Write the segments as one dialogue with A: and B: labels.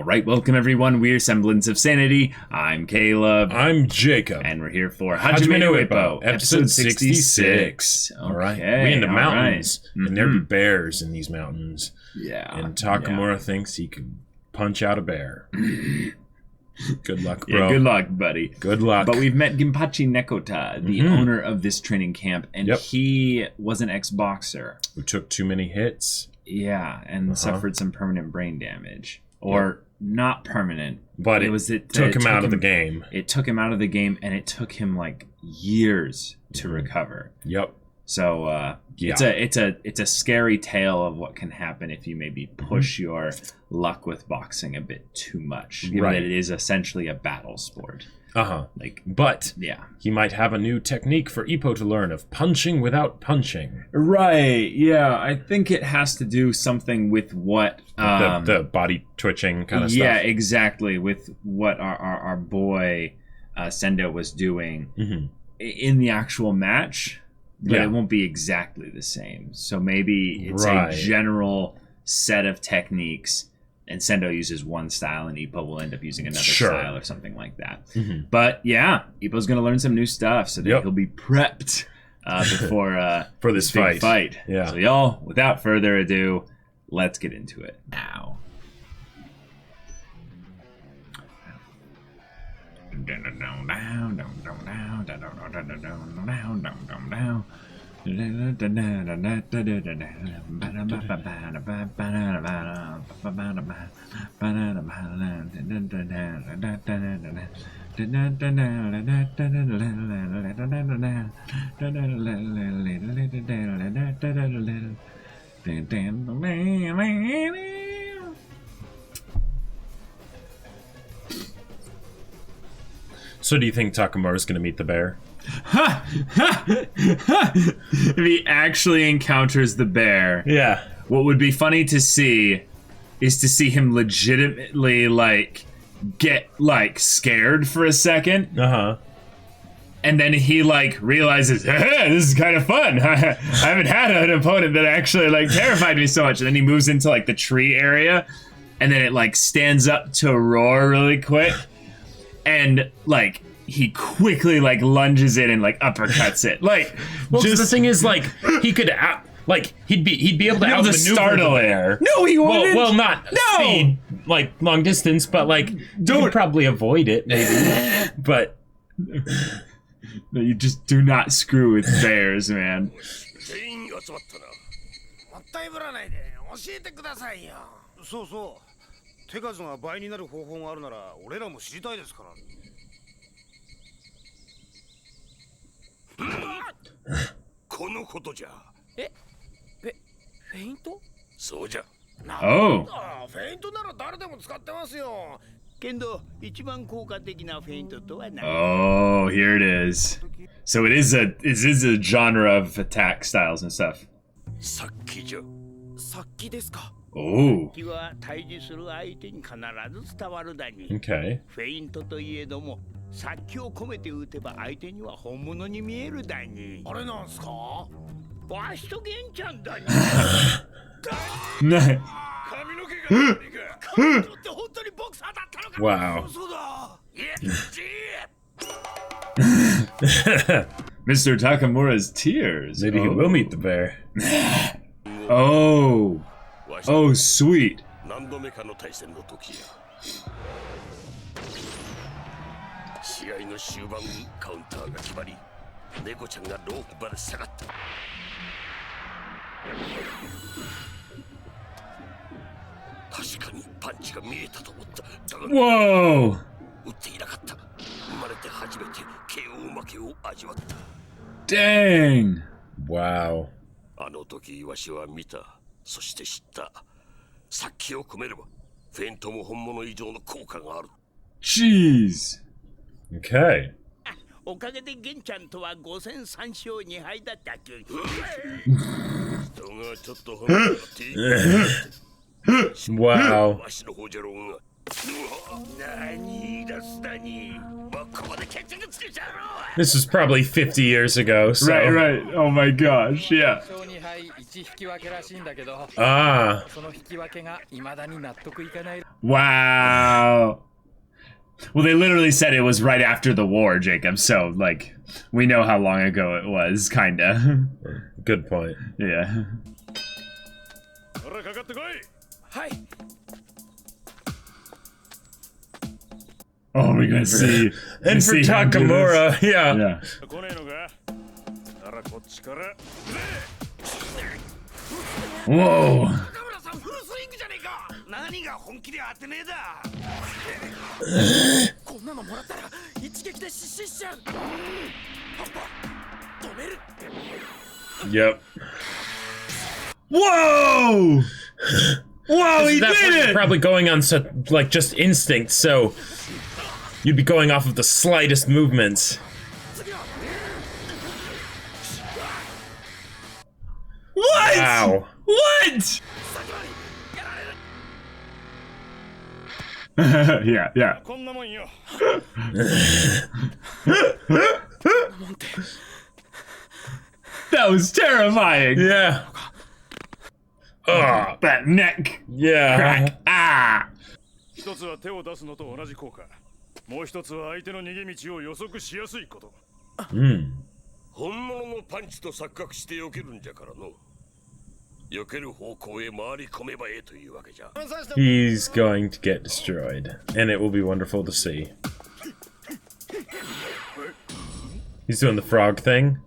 A: Alright, welcome everyone. We're Semblance of Sanity. I'm Caleb.
B: I'm Jacob.
A: And we're here for Hajime no Ippo, episode 66.
B: Alright, we in the mountains.
A: Right.
B: And there be bears in these mountains.
A: Yeah.
B: And Takamura thinks he could punch out a bear. Good luck, bro.
A: Yeah, good luck, buddy.
B: Good luck.
A: But we've met Ginpachi Nekota, the owner of this training camp, and he was an ex-boxer.
B: Who took too many hits.
A: Yeah, and suffered some permanent brain damage. Or not permanent.
B: But it took him out of the game.
A: It took him out of the game, and it took him like years to recover.
B: Yep.
A: So it's a scary tale of what can happen if you maybe push your luck with boxing a bit too much. Given that it is essentially a battle sport.
B: But he might have a new technique for Ippo to learn of punching without punching.
A: Right. Yeah. I think it has to do something with what
B: the body twitching kind of stuff.
A: Yeah, exactly. With what our boy Sendo was doing in the actual match, but it won't be exactly the same. So maybe it's a general set of techniques. And Sendo uses one style, and Ippo will end up using another style or something like that. But yeah, Ippo's going to learn some new stuff, so that he'll be prepped before
B: for this
A: big fight.
B: Yeah.
A: So y'all, without further ado, let's get into it now.
B: So do you think Takamura's going to meet the bear?
A: If he actually encounters the bear, what would be funny to see is to see him legitimately get scared for a second, and then he realizes, this is kind of fun. I haven't had an opponent that actually terrified me so much, and then he moves into the tree area, and then it stands up to roar really quick, and he quickly lunges in and uppercuts it.
B: Well, the thing is, he could he'd be able to outmaneuver
A: startle
B: the bear.
A: No, he wouldn't.
B: Well, not speed, long distance, but don't probably avoid it, maybe. But
A: no, you just do not screw with bears, man. Oh. Oh, here it is. So it is a genre of attack styles and stuff. Oh.
B: Okay. Wow.
A: Mr. Takamura's tears.
B: Maybe he will meet the bear.
A: Oh. Oh, sweet. Whoa! Dang!
B: Wow.
A: Jeez.
B: Okay. Wow. This was probably 50 years ago, so...
A: Right. Oh my gosh, yeah.
B: Ah.
A: Wow. Well, they literally said it was right after the war, Jacob, so, like, we know how long ago it was, kinda.
B: Good point.
A: Yeah. Oh, we're gonna see.
B: And for Takamura, yeah.
A: Whoa.
B: Yep.
A: Whoa! Whoa, he did it!
B: Probably going on like just instinct, so you'd be going off of the slightest movements.
A: What?
B: Wow.
A: What? yeah. That was terrifying.
B: Yeah.
A: Oh, that neck.
B: Yeah.
A: Crack. Ah.
B: He's going to get destroyed, and it will be wonderful to see. He's doing the frog thing.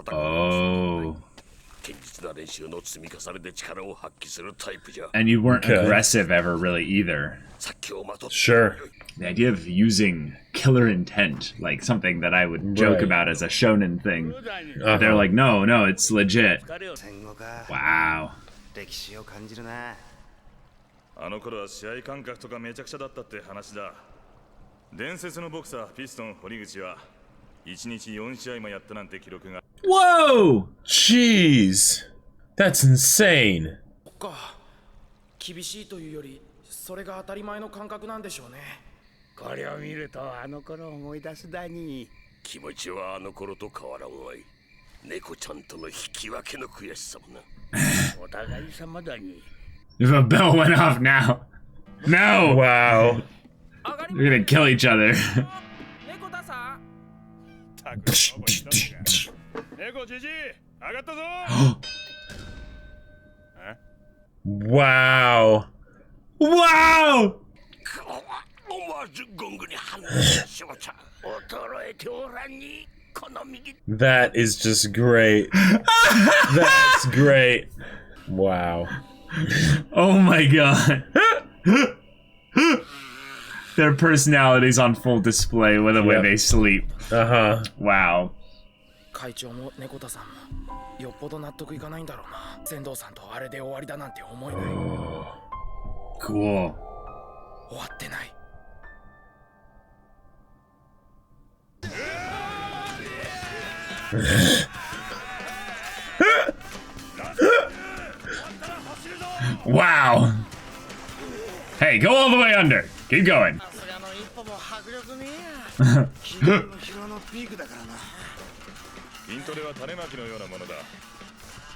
A: Oh. And you weren't aggressive ever really either.
B: Sure.
A: The idea of using killer intent, like something that I would joke about as a shonen thing. But they're like, no, it's legit. Wow.
C: あの頃は試合感覚とかめちゃくちゃだったって話だ。伝説のボクサーピストン堀口は1日4試合もやったなんて記録が。
A: Whoa!
B: Jeez. That's insane.
D: 厳しいというより、それが当たり前の感覚なんでしょうね。
E: これを見るとあの頃を思い出すだに。
F: 気持ちはあの頃と変わらんわい。猫ちゃんとの引き分けの悔しさもな。
E: お互い様だに。
A: If a bell went off now. No!
B: Wow.
A: We're gonna kill each other.
B: Wow.
A: Wow!
B: That is just great. That's great. Wow.
A: Oh my god. Their personalities on full display with the way they sleep. Wow.
D: 会長も猫田さんもよっぽど納得いかないんだろうな。仙道さんとあれで終わりだなんて思えない。
A: Cool.
D: 終わってない。
A: Wow. Hey, go all the way under. Keep going.
C: 筋トレは種まきのようなものだ。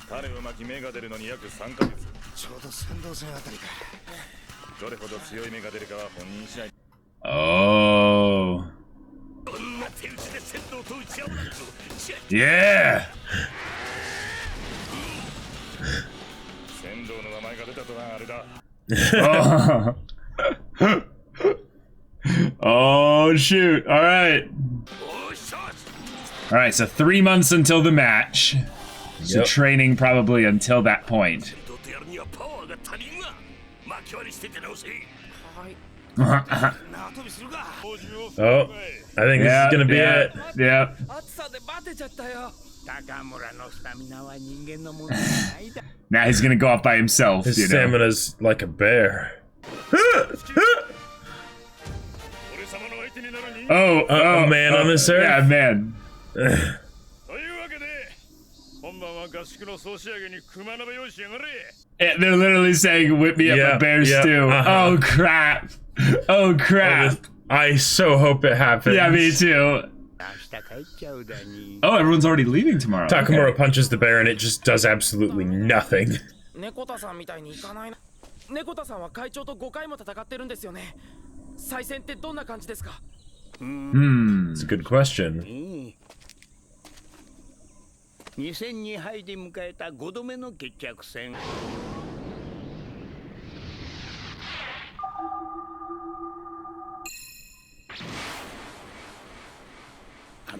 C: 種をまき芽が出るのに約3ヶ月。ちょうど先導線あたりか。どれほど強い芽が出るかは本人次第。
A: Oh. Yeah.
C: 先導の名前が出たとなあれだ。
A: Oh shoot. All right. All right, so 3 months until the match. So training probably until that point.
B: Oh, I think this is gonna be it.
A: Yeah. Now he's gonna go off by himself.
B: His
A: you know?
B: stamina's like a bear.
A: Oh,
B: man on this earth?
A: Yeah, man. They're literally saying, whip me up a bear stew. Oh, crap. Oh, crap.
B: I so hope it happens.
A: Yeah, me too. Oh, everyone's already leaving tomorrow.
B: Takamura punches the bear and it just does absolutely nothing. It's a good question.
E: 2002敗で迎えた5度目の決着戦。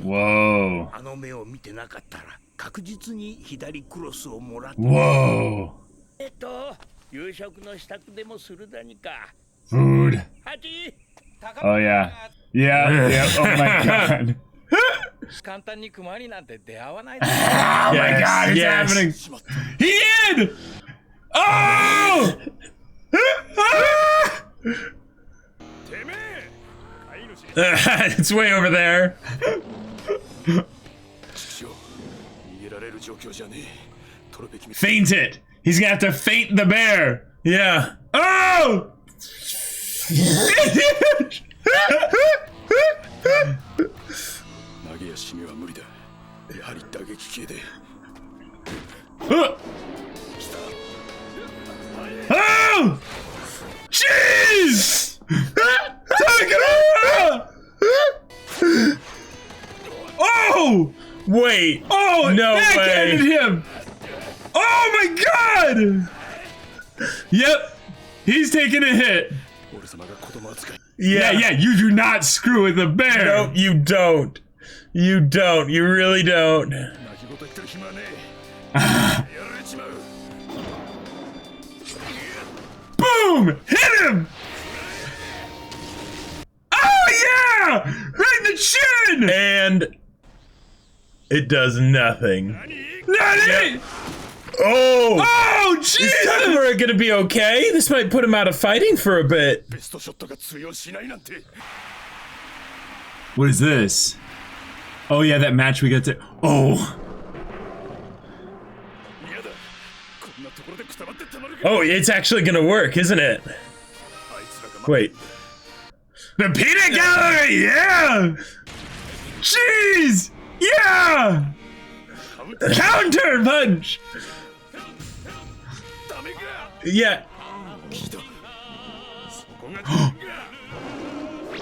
A: Whoa.
E: あの目を見てなかったら確実に左クロスをもらって。
A: Whoa.
E: 夕食の支度でもするだにか。
A: Food.
E: ハジ。
A: Oh yeah. Yeah. Yeah. Oh my god.
D: 簡単に熊になんて出会わない。
A: Oh my god, it's happening. He did! Oh!
B: It's way over there.
A: Feint it! He's gonna have to feint the bear!
B: Yeah.
A: Oh! Oh! Jeez! Takamura! Oh!
B: Wait!
A: Oh!
B: No way!
A: Him! Oh my god! Yep, he's taking a hit. Yeah, you do not screw with the bear.
B: No, you don't. You don't. You really don't.
A: Boom! Hit him! Oh yeah! Right in the chin!
B: And it does nothing.
A: Nani!
B: Oh!
A: Oh, Jesus!
B: Is Takamura gonna be okay? This might put him out of fighting for a bit.
A: What is this? Oh yeah, that match we got to. Oh.
B: Oh, it's actually gonna work, isn't it? Wait.
A: The peanut gallery, yeah! Jeez! Yeah! Counter punch!
B: Yeah.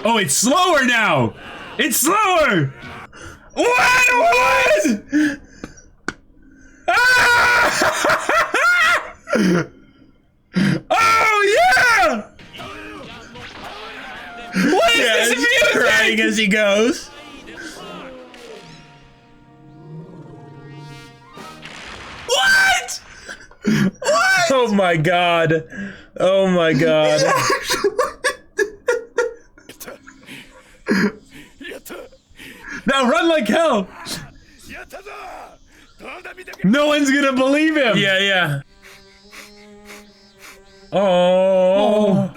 A: Oh, it's slower now! It's slower! What? Ah! Oh, yeah! What is this music?
B: Crying as he goes.
A: What? What?
B: Oh my god. Oh my god.
A: Now run like hell. No one's gonna believe him.
B: Yeah. Oh.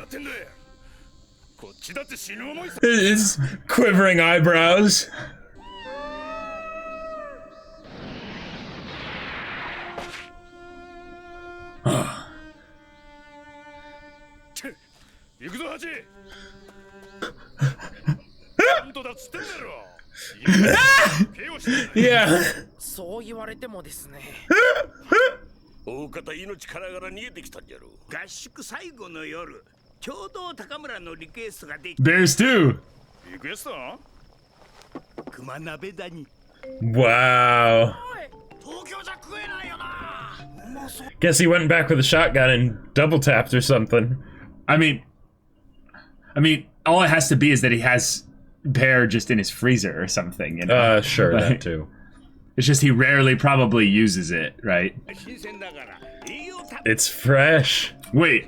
B: His quivering eyebrows. Yeah.
D: そう言われてもですね。
F: 大方命からがら逃げてきたんじゃろう。
E: 合宿最後の夜、ちょうど高村のリクエストができ。
A: Bears too.
C: リクエスト？
E: 熊鍋だに。
B: Wow.
E: 東京じゃ食えないよな。
B: Guess he went back with a shotgun and double tapped or something.
A: I mean, all it has to be is that he has bear just in his freezer or something. You know?
B: Sure,
A: like,
B: that too.
A: It's just he rarely probably uses it, right?
B: It's fresh.
A: Wait.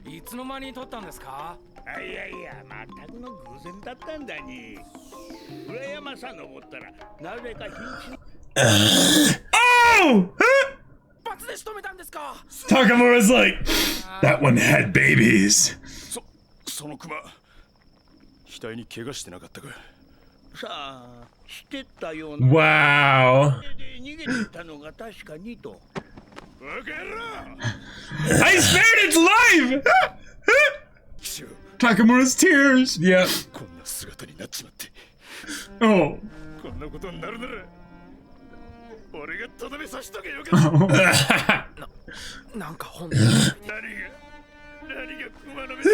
D: いつの間に撮ったんですか？
E: いや、全くの偶然だったんだに。裏山さ登ったら、なぜか瀕死。
A: Oh!
D: 罰で仕留めたんですか？
A: Takamura's like, that one had babies.
C: そのクマ額に怪我してなかったか
E: さあしてたような
B: Wow.
E: で逃げてたのが確かにと
A: I spared its life! Takamura's tears.
B: Yep.
C: こんな姿になっちまって
A: Oh.
C: こんなことになるなら俺がとどめさしとけよかった
D: なんか本当に
C: 何が熊の目だ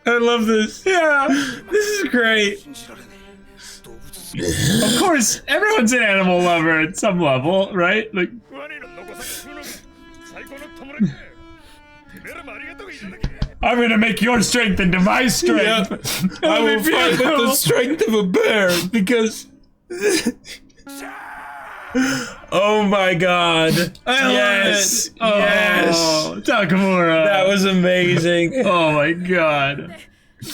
B: I love this. Yeah. This is great.
C: 信じられねえ動物
A: Of course, everyone's an animal lover at some level, right? Like,
C: ワニの残されるのが最高の友達だてめえらもありがとう言わなきゃ
A: I'm gonna make your strength into my strength.
B: I will fight with the strength of a bear because. Oh my god. Yes.
A: Oh,
B: Yes.
A: Takamura.
B: That was amazing.
A: Oh my god.
D: あ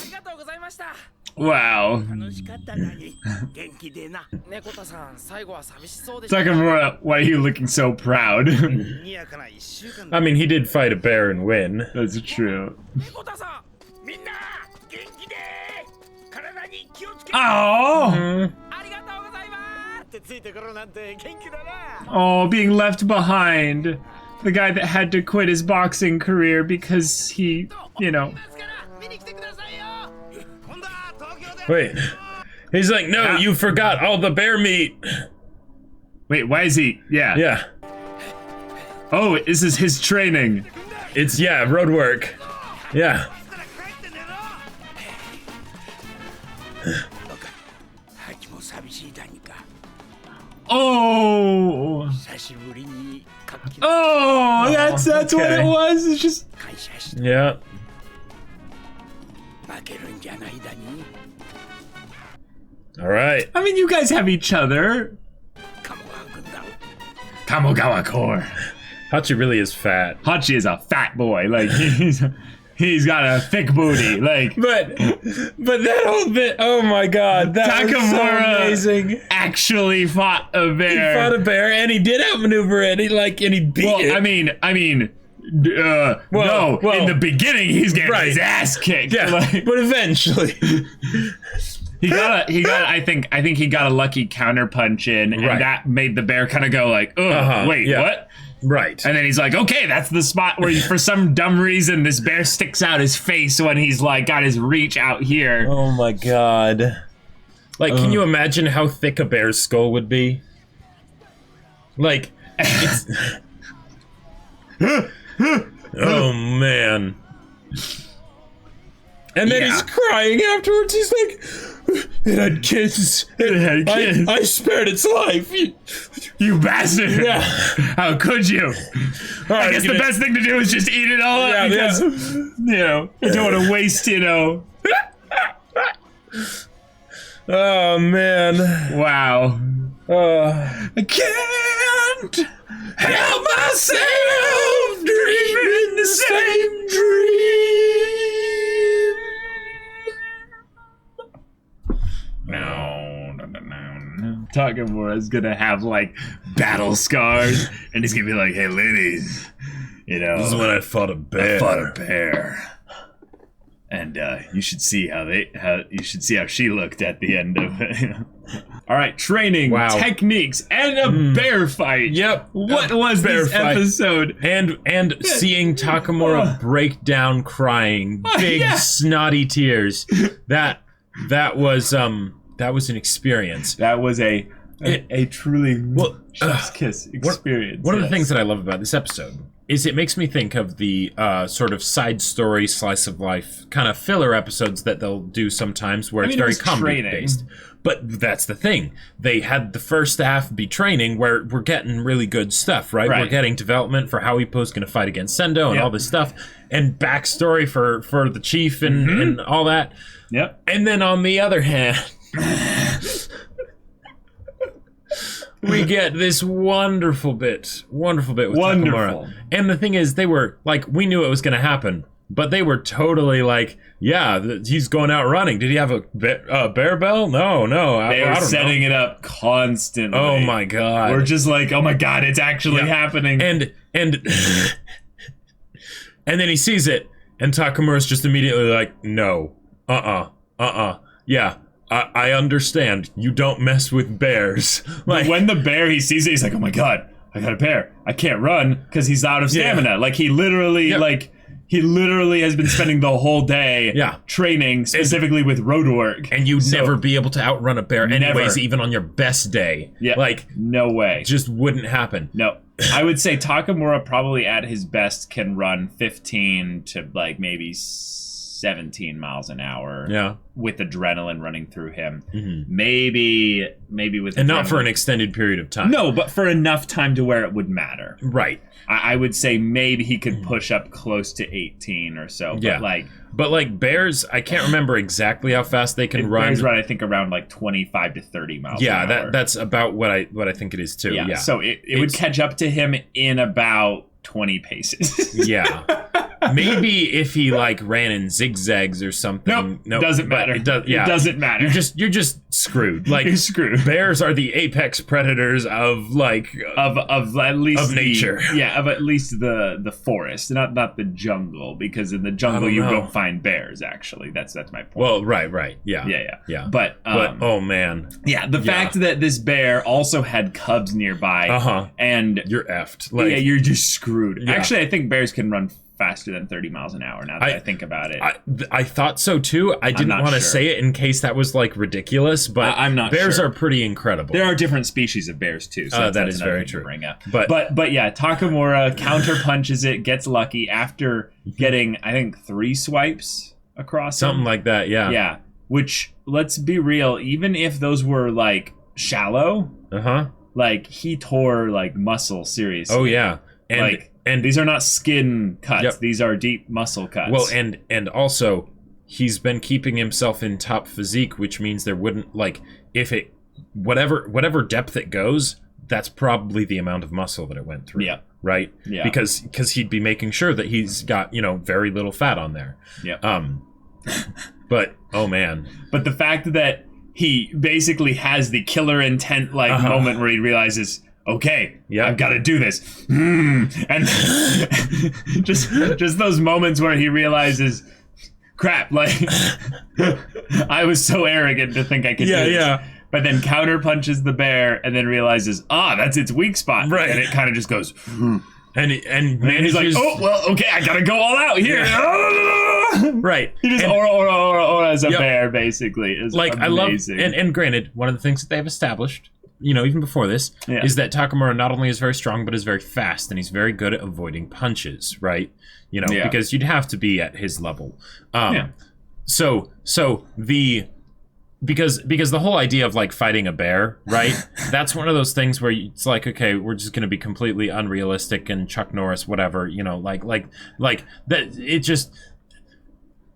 D: りがとうございました
A: Wow.
E: 楽しかったなに元気でな
D: 猫田さん最後は寂しそうでした
A: Takamura, why are you looking so proud?
E: にやかな一週間
B: I mean, he did fight a bear and win.
A: That's true.
D: 猫田さん
E: みんな元気で体に気をつけ
A: Oh.
D: ありがとうございますってついてくるなんて元気だな
A: Oh, being left behind. The guy that had to quit his boxing career because he, you know.
D: ですから見に来てくださいよ今度は東京で
B: Wait. He's like, no, you forgot all the bear meat.
A: Wait, why is he? Yeah.
B: Yeah.
A: Oh, this is his training.
B: It's, yeah, road work. Yeah.
E: ハチも寂しいだにか
A: Oh.
E: 久しぶりに活気
A: Oh, that's what
B: okay.
A: it was. It's just.
E: 感謝して
B: Yeah.
E: 負けるんじゃないだに
B: All right.
A: I mean, you guys have each other.
E: 鴨川軍団
A: Kamogawa Core.
B: Hachi really is fat.
A: Hachi is a fat boy. Like he's got a thick booty. Like
B: But that whole bit, oh my god, that was so
A: Takamura
B: amazing.
A: actually fought a
B: He
A: bear.
B: fought a bear and he did outmaneuver it. And he beat
A: Well,
B: it.
A: I mean, no.
B: well,
A: in the beginning, he's getting
B: right.
A: his ass kicked.
B: yeah,
A: Like,
B: but eventually.
A: he got. I think he got a lucky counter punch in, and
B: Right.
A: that made the bear kind of go like, "Oh, wait,
B: yeah.
A: what?"
B: Right.
A: And then he's like, "Okay, that's the spot where, for some dumb reason, this bear sticks out his face when he's like got his reach out here."
B: Oh my god. Like, can you imagine how thick a bear's skull would be? Like, it's... Oh man. And then he's crying afterwards. He's like, it had kids. I spared its life.
A: You bastard!
B: Yeah.
A: How could you? I guess the best thing to do is just eat it all up because, you know, you don't want to waste, you know.
B: Oh man.
A: Wow.
B: I
A: Can't help myself dreaming the same dream. No. Takamura's gonna have like battle scars, and he's gonna be like, "Hey, ladies, you know,
B: This is when I fought a bear.
A: I fought a bear, and you should see how she looked at the end of it." All right, training, techniques, and a bear fight.
B: Yep.
A: What was this episode?
B: And seeing Takamura break down crying, big snotty tears. That was an experience.
A: That was a truly chef's kiss experience.
B: One of the things that I love about this episode is it makes me think of the sort of side story, slice of life kind of filler episodes that they'll do sometimes where it's very comedy based. But that's the thing. They had the first half be training where we're getting really good stuff, right? We're getting development for how Ippo's going to fight against Sendo and all this stuff. And backstory for the chief and all that.
A: Yep.
B: And then on the other hand, we get this wonderful bit with Takamura. And the thing is, they were like, we knew it was going to happen, but they were totally like, yeah, he's going out running. Did he have a bear bell? No.
A: They were setting it up constantly.
B: Oh my god.
A: We're just like, oh my god, it's actually happening.
B: And and then he sees it, and Takamura's just immediately like, no. Yeah. I understand. You don't mess with bears.
A: Like, when the bear, he sees it, he's like, oh my god, I got a bear. I can't run because he's out of stamina. Like, he literally, has been spending the whole day training specifically with road work.
B: And you'd never be able to outrun a bear anyways, even on your best day.
A: Yeah.
B: Like,
A: no way.
B: Just wouldn't happen.
A: No. I would say Takamura probably at his best can run 15 to like maybe 17 miles an hour with adrenaline running through him. Maybe with
B: and not for an extended period of time.
A: No, but for enough time to where it would matter.
B: Right.
A: I would say maybe he could push up close to 18 or so.
B: But like bears, I can't remember exactly how fast they can run.
A: Bears run, I think, around like 25 to 30 miles an hour.
B: That's about what I think it is too. Yeah.
A: So it would catch up to him in about 20 paces.
B: Maybe if he like ran in zigzags or something.
A: Nope, doesn't matter. It doesn't matter.
B: You're just screwed. Like,
A: you're screwed.
B: Bears are the apex predators of like
A: of at least
B: of nature.
A: Of at least the forest, not the jungle, because in the jungle you don't find bears. Actually, that's my point.
B: Well, right. Yeah.
A: But
B: oh man.
A: Yeah, the fact that this bear also had cubs nearby, and
B: you're effed. Like,
A: you're just screwed. Yeah. Actually, I think bears can run faster than 30 miles an hour now that I think about it.
B: I thought so too. I didn't want to say it in case that was like ridiculous, but
A: I'm not
B: bears
A: sure.
B: are pretty incredible.
A: There are different species of bears too, so
B: that is very true.
A: Bring up. But yeah, Takamura counter punches it, gets lucky after getting, I think, 3 swipes across
B: something
A: him.
B: Like that. Yeah,
A: which, let's be real, even if those were like shallow, like he tore like muscle seriously.
B: Oh yeah.
A: And these are not skin cuts. These are deep muscle cuts.
B: Well, and also, he's been keeping himself in top physique, which means there wouldn't, like, if it, whatever depth it goes, that's probably the amount of muscle that it went through.
A: Yeah.
B: Right?
A: Yeah.
B: Because he'd be making sure that he's got, very little fat on there.
A: Yeah.
B: But, oh man.
A: But the fact that he basically has the killer intent, like, moment where he realizes, okay, I've got to do this. And just those moments where he realizes, crap, like, I was so arrogant to think I could do this. Yeah. But then counter punches the bear and then realizes, that's its weak spot.
B: Right.
A: And it kind of just goes,
B: and
A: he's like, oh, well, okay, I got to go all out here. Yeah.
B: Right.
A: He just ora, ora, ora, ora as a bear, basically. Is like, amazing.
B: I love, and granted, one of the things that they've established, even before this, is that Takamura not only is very strong, but is very fast, and he's very good at avoiding punches, right? Because you'd have to be at his level. So because the whole idea of like fighting a bear, right? That's one of those things where it's like, okay, we're just going to be completely unrealistic and Chuck Norris, whatever, like that. It just.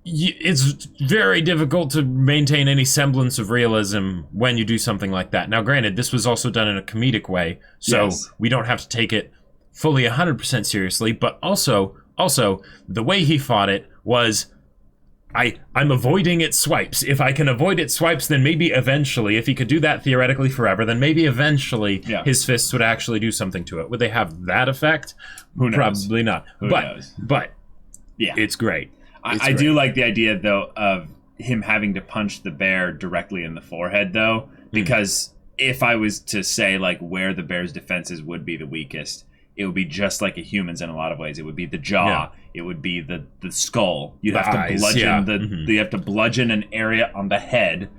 B: It's very difficult to maintain any semblance of realism when you do something like that. Now, granted, this was also done in a comedic way, so we don't have to take it fully 100% seriously, but also, the way he fought it was, I'm avoiding its swipes. If I can avoid its swipes, then maybe eventually, if he could do that theoretically forever, then maybe eventually his fists would actually do something to it. Would they have that effect?
A: Who knows?
B: Probably not.
A: Who knows?
B: But it's great.
A: I do like the idea, though, of him having to punch the bear directly in the forehead, though, because if I was to say, like, where the bear's defenses would be the weakest, it would be just like a human's in a lot of ways. It would be the jaw. It would be the skull. You'd have to bludgeon you have to bludgeon an area on the head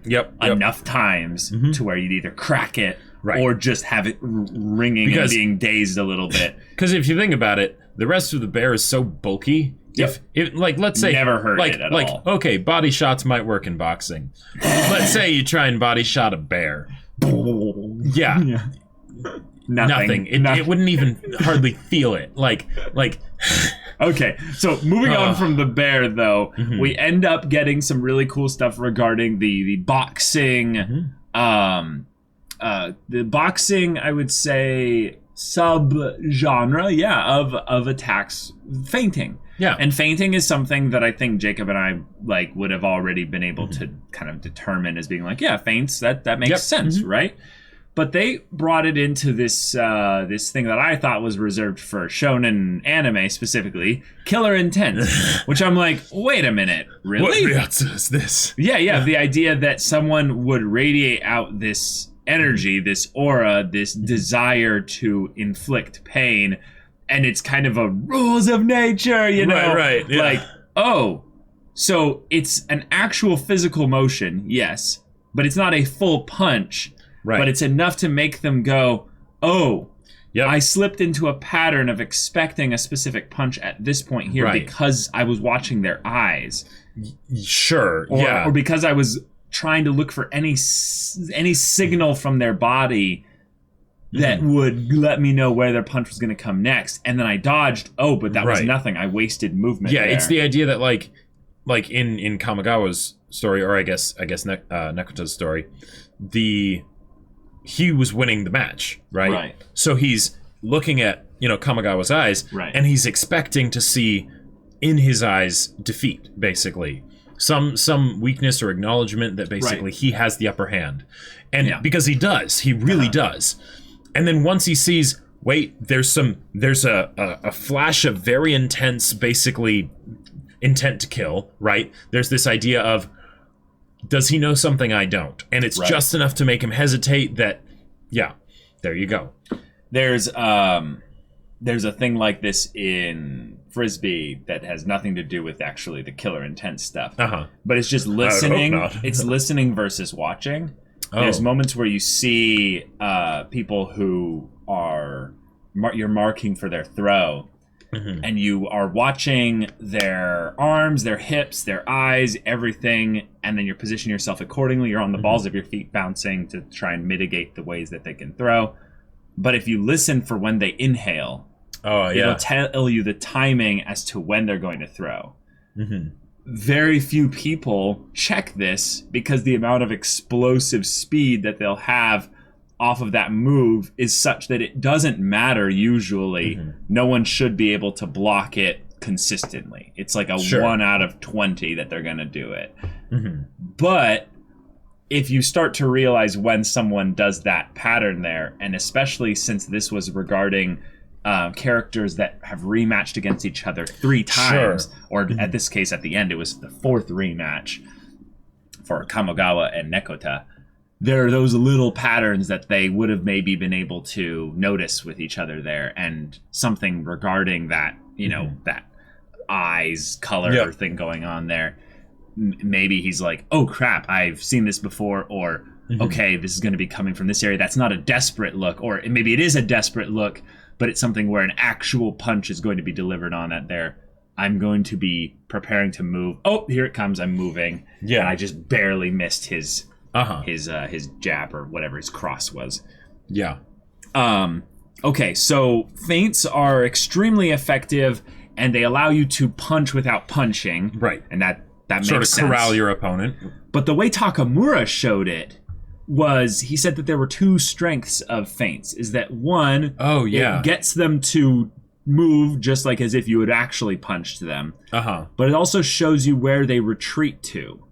A: enough times to where you'd either crack it or just have it ringing and being dazed a little bit.
B: Because if you think about it, the rest of the bear is so bulky. If like, let's say,
A: never heard it at all.
B: Okay, body shots might work in boxing. Let's say you try and body shot a bear. Nothing. It wouldn't even hardly feel it. Like.
A: Okay, so moving on from the bear, though, we end up getting some really cool stuff regarding the boxing. The boxing, I would say, sub-genre, of attacks, feinting.
B: Yeah.
A: And feinting is something that I think Jacob and I would have already been able to kind of determine as being like, feints, that makes sense, right? But they brought it into this this thing that I thought was reserved for shonen anime specifically, killer intent, which I'm like, wait a minute, really?
B: What Ryatsu is this?
A: Yeah, the idea that someone would radiate out this energy, this aura, this desire to inflict pain, and it's kind of a rules of nature, you know?
B: Right, yeah.
A: Like, oh, so it's an actual physical motion, yes, but it's not a full punch. Right. But it's enough to make them go, oh, I slipped into a pattern of expecting a specific punch at this point here because I was watching their eyes.
B: Sure,
A: or because I was trying to look for any signal from their body that would let me know where their punch was going to come next. And then I dodged. Oh, but that was nothing. I wasted movement there.
B: It's the idea that like in Kamigawa's story, or I guess Nekota's story, he was winning the match, right? So he's looking at, Kamigawa's eyes, and he's expecting to see in his eyes defeat, basically. Some weakness or acknowledgement that basically he has the upper hand. And because he does, he really does. And then once he sees, wait, there's a flash of very intense, basically intent to kill, right? There's this idea of, does he know something I don't? And it's just enough to make him hesitate that, there you go.
A: There's a thing like this in Frisbee that has nothing to do with actually the killer intent stuff. But it's just listening. It's listening versus watching. There's moments where you see people who you're marking for their throw. And you are watching their arms, their hips, their eyes, everything, and then you're positioning yourself accordingly. You're on the balls of your feet bouncing to try and mitigate the ways that they can throw. But if you listen for when they inhale, it'll tell you the timing as to when they're going to throw. Very few people check this because the amount of explosive speed that they'll have off of that move is such that it doesn't matter usually. No one should be able to block it consistently. It's like a 1 out of 20 that they're going to do it. But if you start to realize when someone does that pattern there, and especially since this was regarding characters that have rematched against each other 3 times, or at this case at the end it was the 4th rematch for Kamigawa and Nekota, there are those little patterns that they would have maybe been able to notice with each other there, and something regarding that, that eyes color thing going on there. Maybe he's like, oh crap, I've seen this before, or okay, this is going to be coming from this area. That's not a desperate look, or maybe it is a desperate look, but it's something where an actual punch is going to be delivered on it there. I'm going to be preparing to move. Oh, here it comes. I'm moving. Yeah. And I just barely missed his jab or whatever his cross was.
B: Yeah.
A: Okay, so feints are extremely effective, and they allow you to punch without punching.
B: Right.
A: And that makes
B: sort of
A: sense.
B: Corral your opponent.
A: But the way Takamura showed it was, he said that there were 2 strengths of feints. Is that one, it gets them to move just like as if you had actually punched them. But it also shows you where they retreat to.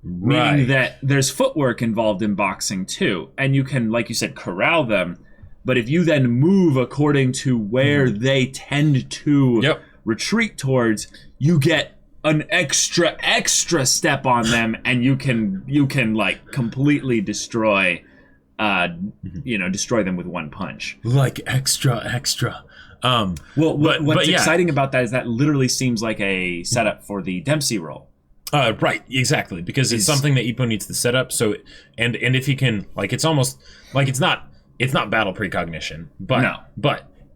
A: Meaning that there's footwork involved in boxing too, and you can, like you said, corral them. But if you then move according to where they tend to retreat towards, you get an extra step on them, and you can like completely destroy them with one punch.
B: Like extra.
A: What's exciting about that is that literally seems like a setup for the Dempsey roll.
B: Right, exactly, because it's something that Ippo needs to set up. So, and if he can, like, it's almost like it's not battle precognition, but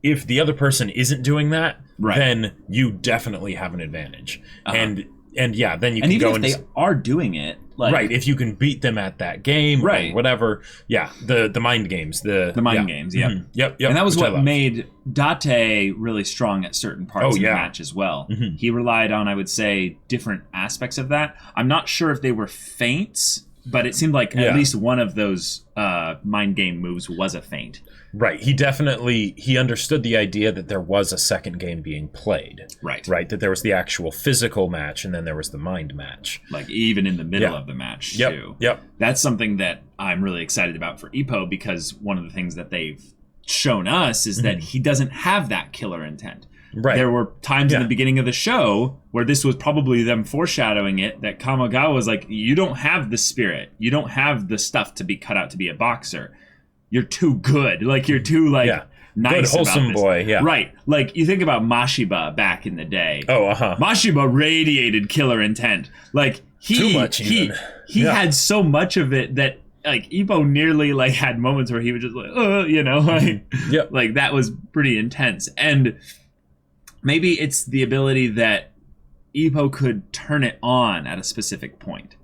B: if the other person isn't doing that, then you definitely have an advantage. And then you can
A: even
B: go
A: if they are doing it, like,
B: if you can beat them at that game, or whatever. Yeah, the mind games, the mind
A: games. Yep.
B: Yep.
A: And that was what made Date really strong at certain parts of the match as well. He relied on, I would say, different aspects of that. I'm not sure if they were feints but it seemed like at least one of those mind game moves was a feint.
B: Right. He understood the idea that there was a second game being played.
A: Right.
B: Right. That there was the actual physical match, and then there was the mind match.
A: Like, even in the middle of the match, too.
B: Yep.
A: That's something that I'm really excited about for Ippo, because one of the things that they've shown us is that he doesn't have that killer intent.
B: Right.
A: There were times in the beginning of the show where this was probably them foreshadowing it, that Kamigawa was like, you don't have the spirit. You don't have the stuff to be cut out to be a boxer. You're too good. Like, you're too, nice.
B: Good, wholesome boy,
A: Right. Like, you think about Mashiba back in the day.
B: Oh, uh-huh.
A: Mashiba radiated killer intent. Like,
B: too much, even.
A: He had so much of it that, like, Ippo nearly, like, had moments where he was just like, like, that was pretty intense. And maybe it's the ability that Ippo could turn it on at a specific point.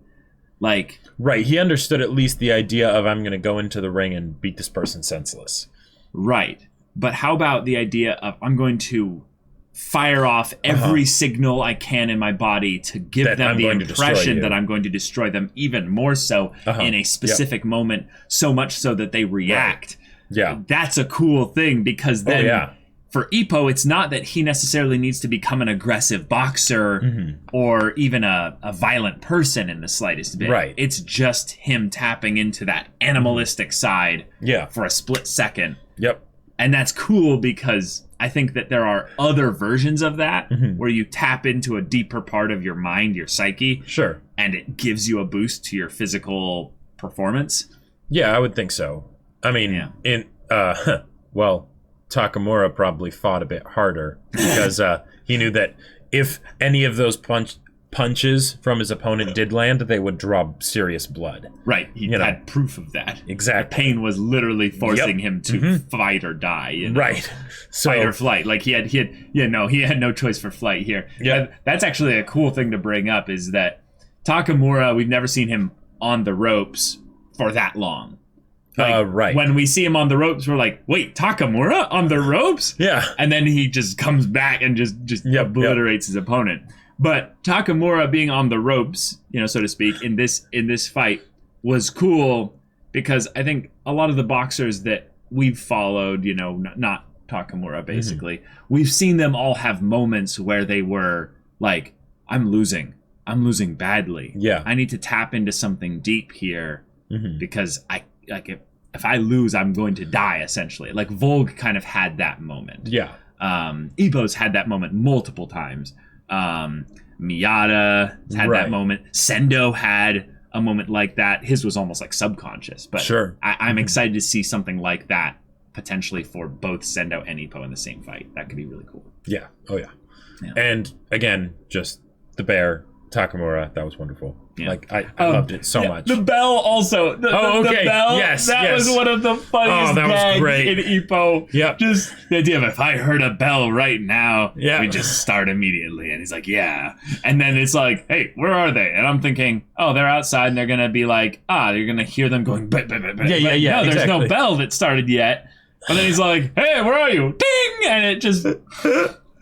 A: Like...
B: Right, he understood at least the idea of, I'm going to go into the ring and beat this person senseless.
A: Right. But how about the idea of, I'm going to fire off every signal I can in my body to give them the impression that I'm going to destroy them even more so in a specific moment, so much so that they react.
B: Right. Yeah.
A: That's a cool thing, because then... For Ippo, it's not that he necessarily needs to become an aggressive boxer or even a violent person in the slightest bit.
B: Right.
A: It's just him tapping into that animalistic side for a split second.
B: Yep.
A: And that's cool, because I think that there are other versions of that where you tap into a deeper part of your mind, your psyche.
B: Sure.
A: And it gives you a boost to your physical performance.
B: Yeah, I would think so. I mean, well... Takamura probably fought a bit harder, because he knew that if any of those punches from his opponent did land, they would draw serious blood.
A: Right. He had proof of that.
B: Exactly.
A: The pain was literally forcing him to fight or die.
B: Right. So,
A: fight or flight. Like, he had no choice for flight here.
B: Yeah.
A: That's actually a cool thing to bring up, is that Takamura, we've never seen him on the ropes for that long. Like,
B: right.
A: When we see him on the ropes, we're like, wait, Takamura on the ropes?
B: Yeah.
A: And then he just comes back and just obliterates his opponent. But Takamura being on the ropes, so to speak, in this fight was cool, because I think a lot of the boxers that we've followed, not Takamura basically, we've seen them all have moments where they were like, I'm losing badly.
B: Yeah.
A: I need to tap into something deep here, because if I lose, I'm going to die, essentially. Like, Volg kind of had that moment.
B: Yeah.
A: Ippo's had that moment multiple times. Miyata had that moment. Sendo had a moment like that. His was almost like subconscious. But
B: sure.
A: I'm excited to see something like that, potentially for both Sendo and Ippo in the same fight. That could be really cool.
B: Yeah. Oh, yeah. And, again, just the bear, Takamura, that was wonderful. Yeah. Like, I loved it so much.
A: The bell also. The bell.
B: Yes.
A: That was one of the funniest gags in Ippo.
B: Yep.
A: Just the idea of, if I heard a bell right now, we just start immediately. And he's like, yeah. And then it's like, hey, where are they? And I'm thinking, oh, they're outside, and they're going to be like, you're going to hear them going, bah, bah, bah, bah.
B: Yeah.
A: No, there's no bell that started yet. And then he's like, hey, where are you? Ding! And it just...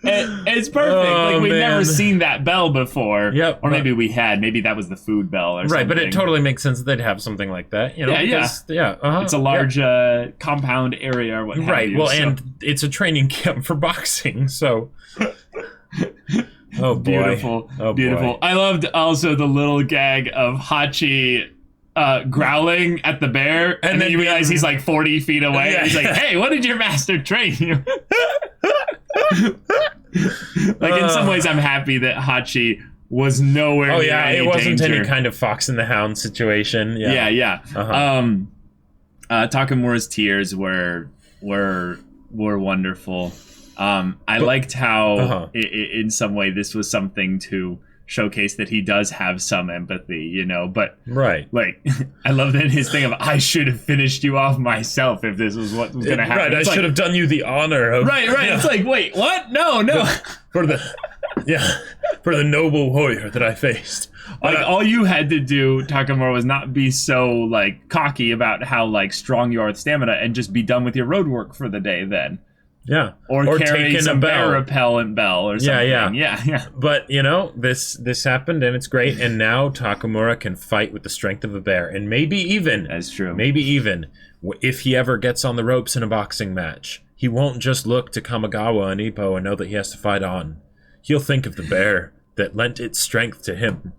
A: It's perfect. We've never seen that bell before.
B: Yep.
A: Or maybe we had. Maybe that was the food bell or something.
B: Right, but it totally makes sense that they'd have something like that.
A: It's a large compound area or what have you.
B: Right, well, and it's a training camp for boxing, so... Oh, boy.
A: Beautiful.
B: Oh,
A: beautiful.
B: Boy.
A: I loved also the little gag of Hachi growling at the bear, and then you realize he's like 40 feet away. Yeah. He's like, hey, what did your master train you? Like, in some ways, I'm happy that Hachi was nowhere near any
B: it wasn't
A: danger.
B: any kind of Fox and the Hound situation.
A: Yeah. Takamura's tears were wonderful. I liked how, in some way, this was something to showcase that he does have some empathy, but like, I love that his thing of, I should have finished you off myself if this was what was going to happen.
B: Right, I should have done you the honor of...
A: Right, yeah. It's like, wait, what? No.
B: For the noble warrior that I faced.
A: Like, all you had to do, Takamura, was not be so, like, cocky about how, like, strong you are with stamina, and just be done with your road work for the day then.
B: Yeah.
A: Or carries a bear repellent bell or something. Yeah.
B: But, this happened, and it's great, and now Takamura can fight with the strength of a bear. And maybe even...
A: That's true.
B: Maybe even, if he ever gets on the ropes in a boxing match, he won't just look to Kamigawa and Ippo and know that he has to fight on. He'll think of the bear that lent its strength to him,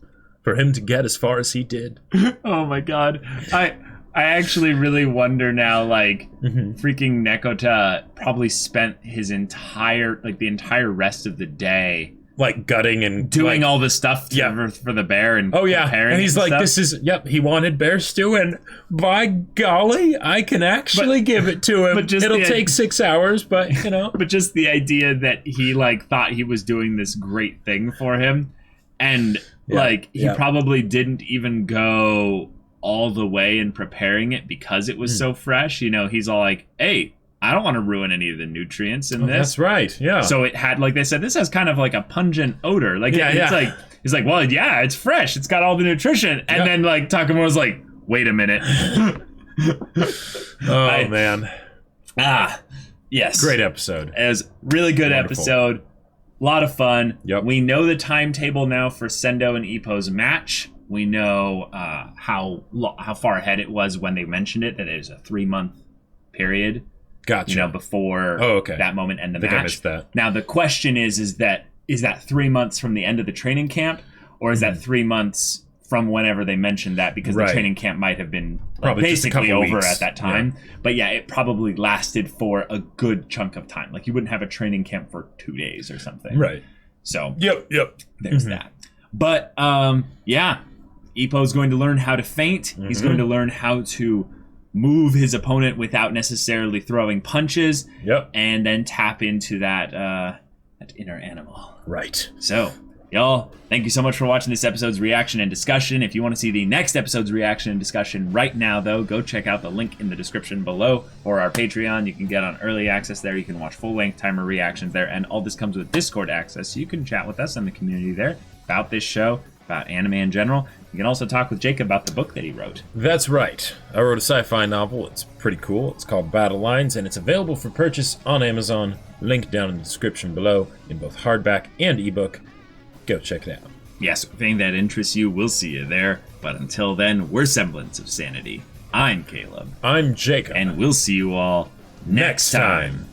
B: for him to get as far as he did.
A: Oh my god. I actually really wonder now, freaking Nekota probably spent his entire rest of the day
B: gutting and
A: doing all the stuff for the bear and preparing
B: and he's like,
A: stuff.
B: this is he wanted bear stew, and by golly, I can actually give it to him. But it'll take 6 hours, but
A: but just the idea that he thought he was doing this great thing for him, and he probably didn't even go all the way in preparing it because it was so fresh. He's all like, hey, I don't want to ruin any of the nutrients in this.
B: That's right. Yeah.
A: So it had, like they said, this has kind of like a pungent odor. It's like, well, yeah, it's fresh. It's got all the nutrition. And then Takamura's like, wait a minute.
B: Man.
A: Yes.
B: Great episode.
A: It was really good episode. A lot of fun.
B: Yep.
A: We know the timetable now for Sendo and Ippo's match. We know how far ahead it was when they mentioned it, that it was a 3-month period.
B: Gotcha.
A: Before that moment and the match.
B: I missed that.
A: Now the question is that 3 months from the end of the training camp, or is that 3 months from whenever they mentioned that? Because the training camp might have been basically over at that time. Yeah. But it probably lasted for a good chunk of time. You wouldn't have a training camp for 2 days or something.
B: Right.
A: So
B: Yep.
A: There's that. But Ippo's going to learn how to feint. He's going to learn how to move his opponent without necessarily throwing punches.
B: Yep.
A: And then tap into that inner animal.
B: Right.
A: So, y'all, thank you so much for watching this episode's reaction and discussion. If you want to see the next episode's reaction and discussion right now, though, go check out the link in the description below, or our Patreon. You can get on early access there. You can watch full-length timer reactions there. And all this comes with Discord access, so you can chat with us in the community there about this show, about anime in general. You can also talk with Jacob about the book that he wrote.
B: That's right. I wrote a sci-fi novel. It's pretty cool. It's called Battle Lines, and it's available for purchase on Amazon. Link down in the description below in both hardback and ebook. Go check it out.
A: Yes, if anything that interests you, we'll see you there. But until then, we're Semblance of Sanity. I'm Caleb.
B: I'm Jacob.
A: And we'll see you all next time.